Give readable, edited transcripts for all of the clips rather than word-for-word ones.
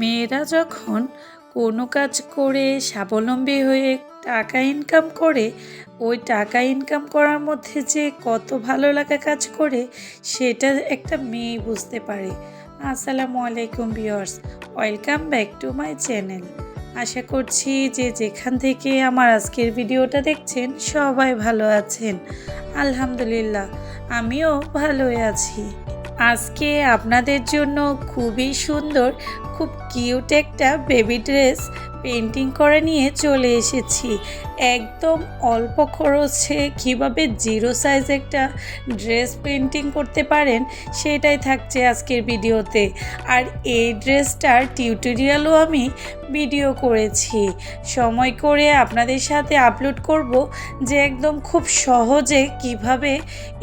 মেয়েরা যখন কোনো কাজ করে স্বাবলম্বী হয়ে টাকা ইনকাম করে, ওই টাকা ইনকাম করার মধ্যে যে কত ভালো লাগা কাজ করে সেটা একটা মেয়ে বুঝতে পারে। আসসালামু আলাইকুম viewers, welcome back to my channel. আশা করছি যে যেখান থেকে আমার আজকের ভিডিওটা দেখছেন সবাই ভালো আছেন। আলহামদুলিল্লাহ, আমিও ভালোই আছি। আজকে আপনাদের জন্য খুবই সুন্দর, খুব কিউট একটা বেবি ড্রেস পেন্টিং করে নিয়ে চলে এসেছি। একদম অল্প খরচে কীভাবে জিরো সাইজ একটা ড্রেস পেন্টিং করতে পারেন সেটাই থাকছে আজকের ভিডিওতে। আর এই ড্রেসটার টিউটোরিয়ালও আমি ভিডিও করেছি, সময় করে আপনাদের সাথে আপলোড করব যে একদম খুব সহজে কিভাবে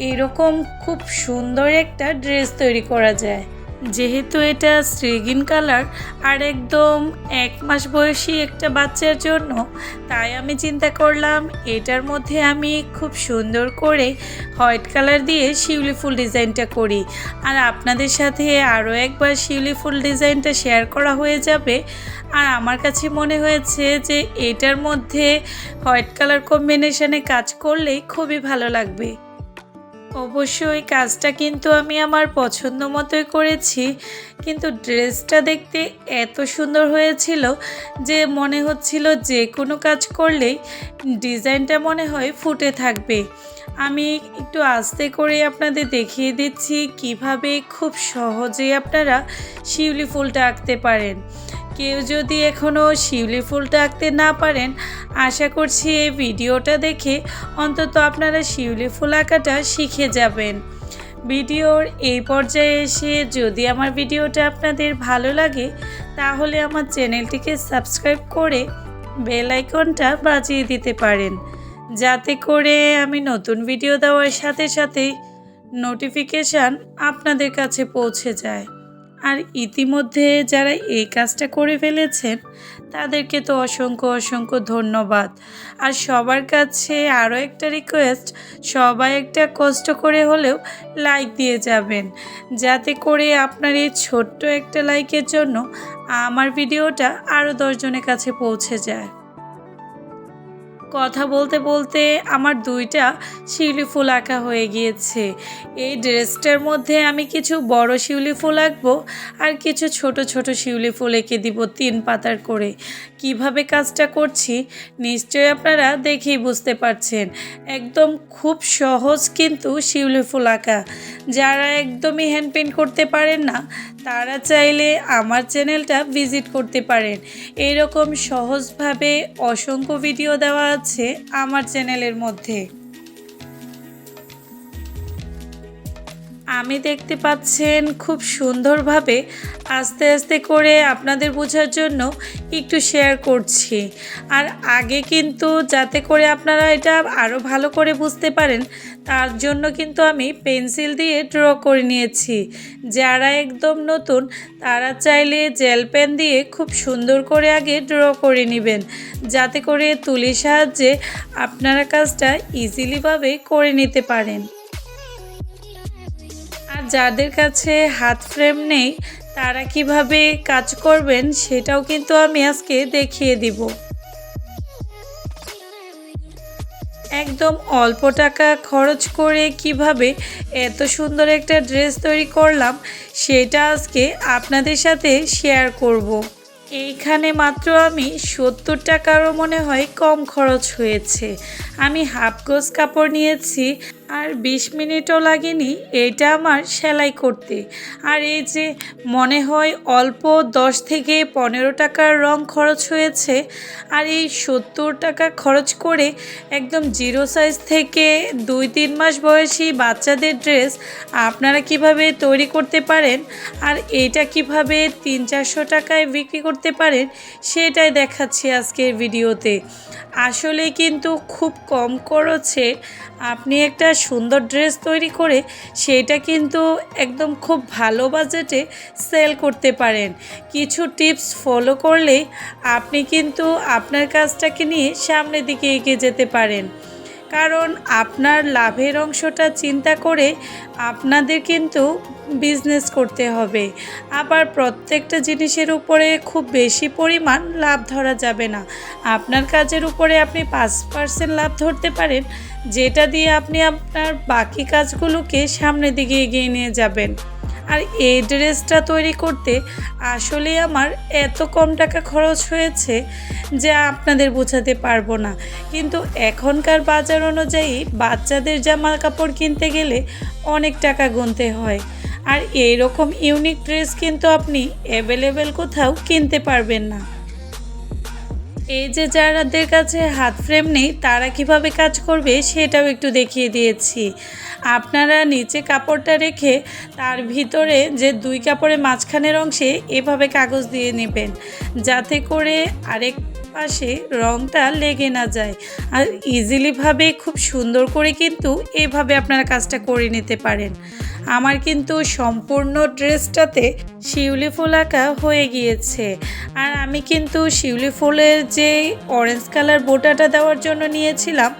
এরকম খুব সুন্দর একটা ড্রেস তৈরি করা যায়। যেহেতু এটা শ্রীগিন কালার আর একদম 1 মাস বয়সী একটা বাচ্চার জন্য, তাই আমি চিন্তা করলাম এটার মধ্যে আমি খুব সুন্দর করে হোয়াইট কালার দিয়ে শিউলি ফুল ডিজাইনটা করি। আর আপনাদের সাথে আরও একবার শিউলি ফুল ডিজাইনটা শেয়ার করা হয়ে যাবে। আর আমার কাছে মনে হয়েছে যে এটার মধ্যে হোয়াইট কালার কম্বিনেশনে কাজ করলেই খুবই ভালো লাগবে। অবশ্যই কাজটা কিন্তু আমি আমার পছন্দ মতোই করেছি, কিন্তু ড্রেসটা দেখতে এত সুন্দর হয়েছিল যে মনে হচ্ছিল যে কোনো কাজ করলেই ডিজাইনটা মনে হয় ফুটে থাকবে। আমি একটু আস্তে করে আপনাদের দেখিয়ে দিচ্ছি কিভাবে খুব সহজেই আপনারা শিউলি ফুলটা আঁকতে পারেন। কেউ যদি এখনও শিউলি ফুলটা আঁকতে না পারেন, আশা করছি এই ভিডিওটা দেখে অন্তত আপনারা শিউলি ফুল আঁকাটা শিখে যাবেন। ভিডিওর এই পর্যায়ে এসে যদি আমার ভিডিওটা আপনাদের ভালো লাগে তাহলে আমার চ্যানেলটিকে সাবস্ক্রাইব করে বেল আইকনটা বাজিয়ে দিতে পারেন, যাতে করে আমি নতুন ভিডিও দেওয়ার সাথে সাথেই নোটিফিকেশান আপনাদের কাছে পৌঁছে যায়। আর ইতিমধ্যে যারা এই কাজটা করে ফেলেছেন তাদেরকে তো অসংখ্য অসংখ্য ধন্যবাদ। আর সবার কাছে আরও একটা রিকোয়েস্ট, সবাই একটা কষ্ট করে হলেও লাইক দিয়ে যাবেন, যাতে করে আপনার এই ছোট্ট একটা লাইকের জন্য আমার ভিডিওটা আরও 10 জনের কাছে পৌঁছে যায়। কথা বলতে বলতে আমার 2টা শিউলি ফুল আঁকা হয়ে গিয়েছে। এই ড্রেসটার মধ্যে আমি কিছু বড় শিউলি ফুল আঁকবো আর কিছু ছোট ছোট শিউলি ফুল এঁকে দিব 3 পাতার করে। কিভাবে কাজটা করছি নিশ্চয়ই আপনারা দেখেই বুঝতে পারছেন। একদম খুব সহজ কিন্তু শিউলি ফুল আঁকা। যারা একদমই হ্যান্ড পেইন্ট করতে পারেন না তারা চাইলে আমার চ্যানেলটা ভিজিট করতে পারেন। এইরকম সহজভাবে অসংখ্য ভিডিও দেওয়া আছে আমার চ্যানেলের মধ্যে। আমি দেখতে পাচ্ছেন খুব সুন্দরভাবে আস্তে আস্তে করে আপনাদের বোঝার জন্য একটু শেয়ার করছি। আর আগে কিন্তু যাতে করে আপনারা এটা আরও ভালো করে বুঝতে পারেন তার জন্য কিন্তু আমি পেন্সিল দিয়ে ড্র করে নিয়েছি। যারা একদম নতুন তারা চাইলে জেল পেন দিয়ে খুব সুন্দর করে আগে ড্র করে নেবেন, যাতে করে তুলির সাহায্যে আপনারা কাজটা ইজিলিভাবে করে নিতে পারেন। আর যাদের কাছে হাত ফ্রেম নেই তারা কিভাবে কাজ করবেন সেটাও কিন্তু আমি আজকে দেখিয়ে দিব। একদম অল্প টাকা খরচ করে কিভাবে এত সুন্দর একটা ড্রেস তৈরি করলাম সেটা আজকে আপনাদের সাথে শেয়ার করব। এইখানে মাত্র আমি 70 টাকারও মনে হয় কম খরচ হয়েছে। আমি হাফ গজ কাপড় নিয়েছি আর 20 মিনিটও লাগেনি এটা আমার সেলাই করতে। আর এই যে মনে হয় অল্প 10 থেকে 15 টাকার রং খরচ হয়েছে। আর এই 70 টাকা খরচ করে একদম জিরো সাইজ থেকে 2-3 মাস বয়সী বাচ্চাদের ড্রেস আপনারা কিভাবে তৈরি করতে পারেন আর এইটা কিভাবে 300-400 টাকায় বিক্রি করতে পারেন সেটাই দেখাচ্ছি আজকের ভিডিওতে। আসলে কিন্তু খুব কম খরচে আপনি একটা সুন্দর ড্রেস তৈরি করে সেটা কিন্তু একদম খুব ভালো বাজেটে সেল করতে পারেন। কিছু টিপস ফলো করলেই আপনি কিন্তু আপনার কাজটাকে নিয়ে সামনের দিকে এগিয়ে যেতে পারেন। কারণ আপনার লাভের অংশটা চিন্তা করে আপনাদের কিন্তু বিজনেস করতে হবে। আবার প্রত্যেকটা জিনিসের উপরে খুব বেশি পরিমাণ লাভ ধরা যাবে না। আপনার কাজের উপরে আপনি 5% লাভ ধরতে পারেন, যেটা দিয়ে আপনি আপনার বাকি কাজগুলোকে সামনের দিকে এগিয়ে নিয়ে যাবেন। আর এই ড্রেসটা তৈরি করতে আসলে আমার এত কম টাকা খরচ হয়েছে যে আপনাদের বোঝাতে পারবো না। কিন্তু এখনকার বাজার অনুযায়ী বাচ্চাদের জামা কাপড় কিনতে গেলে অনেক টাকা গুনতে হয়। আর এইরকম ইউনিক ড্রেস কিন্তু আপনি অ্যাভেলেবেল কোথাও কিনতে পারবেন না। এই যে যাদের কাছে হাত ফ্রেম নেই তারা কিভাবে কাজ করবে সেটাও একটু দেখিয়ে দিয়েছি। আপনারা নিচে কাপড়টা রেখে তার ভিতরে যে 2 কাপড়ের মাঝখানের অংশে এভাবে কাগজ দিয়ে নেবেন, যাতে করে আরেক পাশে রঙটা লেগে না যায়। আর ইজিলিভাবে খুব সুন্দর করে কিন্তু এভাবে আপনারা কাজটা করে নিতে পারেন। আমার কিন্তু সম্পূর্ণ ড্রেসটাতে শিউলি ফুল আঁকা হয়ে গিয়েছে। আর আমি কিন্তু শিউলি ফুলের যে অরেঞ্জ কালার বোটাটা দেওয়ার জন্য নিয়েছিলাম,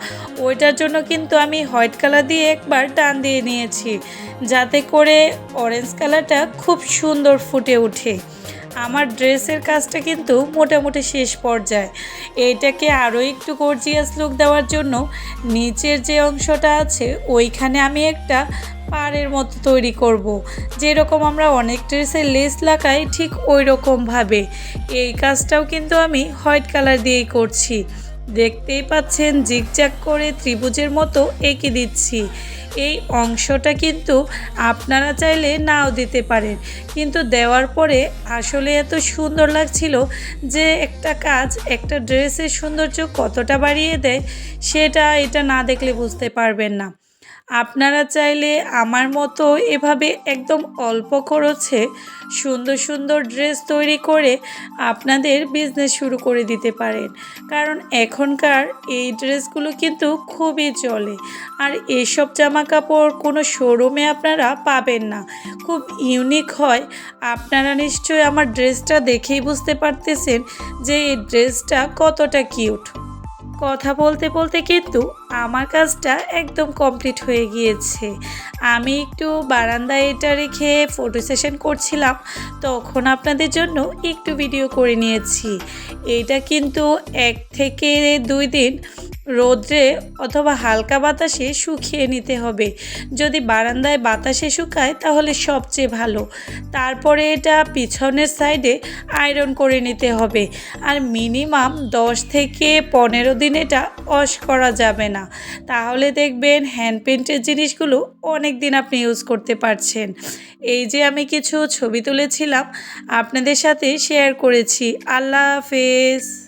ওইটার জন্য কিন্তু আমি হোয়াইট কালার দিয়ে একবার টান দিয়ে নিয়েছি, যাতে করে অরেঞ্জ কালারটা খুব সুন্দর ফুটে ওঠে। আমার ড্রেসের কাজটা কিন্তু মোটামুটি শেষ পর্যায়ে। এইটাকে আরও একটু গর্জিয়াস লুক দেওয়ার জন্য নিচের যে অংশটা আছে ওইখানে আমি একটা পাড়ের মতো তৈরি করব। যেরকম আমরা অনেক ড্রেসে লেস লাগাই ঠিক ওই রকমভাবে এই কাজটাও কিন্তু আমি হোয়াইট কালার দিয়েই করছি। দেখতেই পাচ্ছেন জিগজ্যাগ করে ত্রিভুজের মতো এঁকে দিচ্ছি। এই অংশটা কিন্তু আপনারা চাইলে নাও দিতে পারেন, কিন্তু দেওয়ার পরে আসলে এত সুন্দর লাগছিল যে একটা কাজ একটা ড্রেসের সৌন্দর্য কতটা বাড়িয়ে দেয় সেটা এটা না দেখলে বুঝতে পারবেন না। আপনারা চাইলে আমার মতো এভাবে একদম অল্প খরচে সুন্দর সুন্দর ড্রেস তৈরি করে আপনাদের বিজনেস শুরু করে দিতে পারেন। কারণ এখনকার এই ড্রেসগুলো কিন্তু খুবই চলে। আর এইসব জামা কাপড় কোনো শোরুমে আপনারা পাবেন না, খুব ইউনিক হয়। আপনারা নিশ্চয়ই আমার ড্রেসটা দেখেই বুঝতে পারতেছেন যে এই ড্রেসটা কতটা কিউট। কথা বলতে বলতে কিন্তু আমার কাজটা একদম কমপ্লিট হয়ে গিয়েছে। আমি একটু বারান্দায় এটা রেখে ফটো সেশন করছিলাম, তখন আপনাদের জন্য একটু ভিডিও করে নিয়েছি। এইটা কিন্তু 1 থেকে 2 দিন রোদ্রে অথবা হালকা বাতাসে শুকিয়ে নিতে হবে। যদি বারান্দায় বাতাসে শুকায় তাহলে সবচেয়ে ভালো। তারপরে এটা পিছনের সাইডে আয়রন করে নিতে হবে। আর মিনিমাম 10 থেকে 15 দিন এটা ওয়াশ করা যাবে না, তাহলে দেখবেন হ্যান্ড পেইন্টের জিনিসগুলো অনেক দিন আপনি ইউজ করতে পারছেন। এই যে আমি কিছু ছবি তুলেছিলাম আপনাদের সাথে শেয়ার করেছি। আল্লাহ হাফেজ।